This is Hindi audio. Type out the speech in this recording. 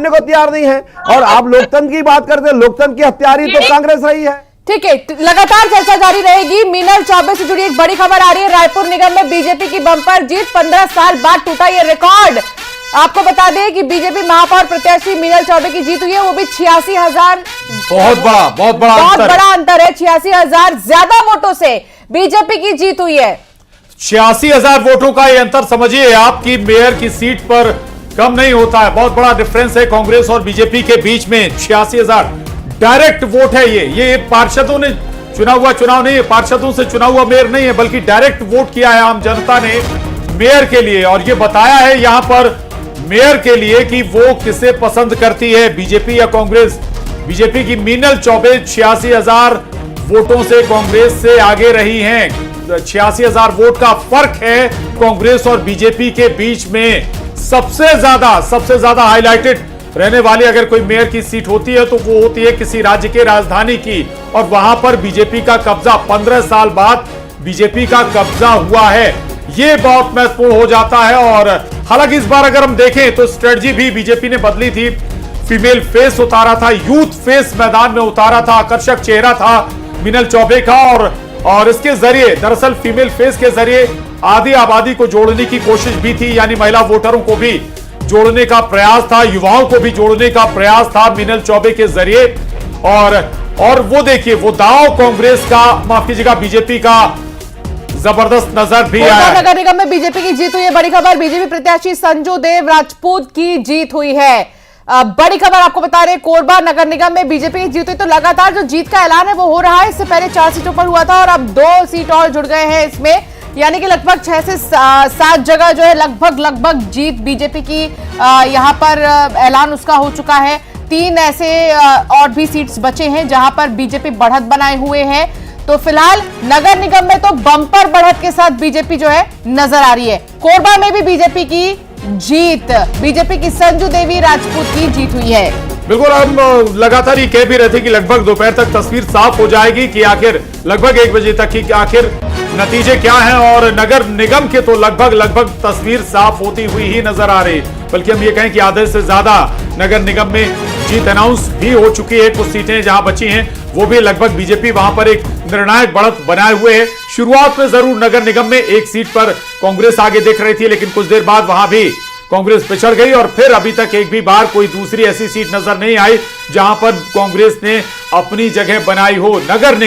को तैयार नहीं है। और आप लोकतंत्र की बात करते हैं, लोकतंत्र की हत्यारी तो कांग्रेस रही है। ठीक है, लगातार चर्चा जारी रहेगी। मीनल चौबे से जुड़ी एक बड़ी खबर आ रही है। रायपुर निगम में बीजेपी की बंपर जीत, 15 साल बाद टूटा यह रिकॉर्ड। आपको बता दें कि बीजेपी महापौर प्रत्याशी मीनल चौबे की जीत हुई है, वो भी 86,000। बहुत बड़ा अंतर है। 86,000 ज्यादा वोटों से बीजेपी की जीत हुई है। 86,000 वोटों का ये अंतर समझिए आपकी मेयर की सीट पर कम नहीं होता है। बहुत बड़ा डिफरेंस है कांग्रेस और बीजेपी के बीच में। 86,000 डायरेक्ट वोट है। ये पार्षदों ने चुना हुआ चुनाव नहीं है, पार्षदों से चुना हुआ मेयर नहीं है, बल्कि डायरेक्ट वोट किया है आम जनता ने मेयर के लिए। और ये बताया है यहां पर मेयर के लिए कि वो किसे पसंद करती है, बीजेपी या कांग्रेस। बीजेपी की मीनल चौबे 86,000 वोटों से कांग्रेस से आगे रही हैं। 86,000 वोट का फर्क है कांग्रेस और बीजेपी के बीच में। सबसे ज्यादा हाईलाइटेड रहने वाली अगर कोई मेयर की सीट होती है तो वो होती है किसी राज्य के राजधानी की, और वहां पर बीजेपी का कब्जा 15 साल बाद बीजेपी का कब्जा हुआ है। ये बहुत महत्वपूर्ण हो जाता है। और हालांकि इस बार अगर हम देखें तो स्ट्रेटजी भी बीजेपी ने बदली थी। फीमेल फेस उतारा था, यूथ फेस मैदान में उतारा था, आकर्षक चेहरा था मीनल चौबे का। और इसके जरिए दरअसल फीमेल फेस के जरिए आधी आबादी को जोड़ने की कोशिश भी थी, यानी महिला वोटरों को भी जोड़ने का प्रयास था, युवाओं को भी जोड़ने का प्रयास था मीनल चौबे के जरिए। और वो देखिए, वो दांव कांग्रेस का, माफ कीजिएगा, बीजेपी का जबरदस्त नजर भी आया। नगर निगम में बीजेपी की जीत हुई है। बड़ी खबर, बीजेपी प्रत्याशी संजू देव राजपूत की जीत हुई है। बड़ी खबर आपको बता रहे, कोरबा नगर निगम में बीजेपी की जीत हुई। तो लगातार जो जीत का ऐलान है वो हो रहा है। इससे पहले 4 सीटों पर हुआ था और अब 2 सीट और जुड़ गए हैं इसमें, यानी कि लगभग 6 से 7 जगह जो है लगभग जीत बीजेपी की यहां पर ऐलान उसका हो चुका है। 3 ऐसे और भी सीट्स बचे हैं जहां पर बीजेपी बढ़त बनाए हुए है। तो फिलहाल नगर निगम में तो बंपर बढ़त के साथ बीजेपी जो है नजर आ रही है। कोरबा में भी बीजेपी की जीत, बीजेपी की संजू देवी राजपूत की जीत हुई है। बिल्कुल, हम लगातार ये कह भी रहे थे कि लगभग दोपहर तक तस्वीर साफ हो जाएगी कि आखिर लगभग 1 बजे तक की आखिर नतीजे क्या हैं। और नगर निगम के तो लगभग तस्वीर साफ होती हुई ही नजर आ रही। बल्कि हम ये कहें कि आधे से ज्यादा नगर निगम में जीत अनाउंस भी हो चुकी है। कुछ सीटें जहां बची हैं वो भी लगभग बीजेपी वहां पर एक निर्णायक बढ़त बनाए हुए है। शुरुआत में जरूर नगर निगम में 1 सीट पर कांग्रेस आगे दिख रही थी, लेकिन कुछ देर बाद वहां भी कांग्रेस पिछड़ गई और फिर अभी तक एक भी बार कोई दूसरी ऐसी सीट नजर नहीं आई जहां पर कांग्रेस ने अपनी जगह बनाई हो। नगर निगम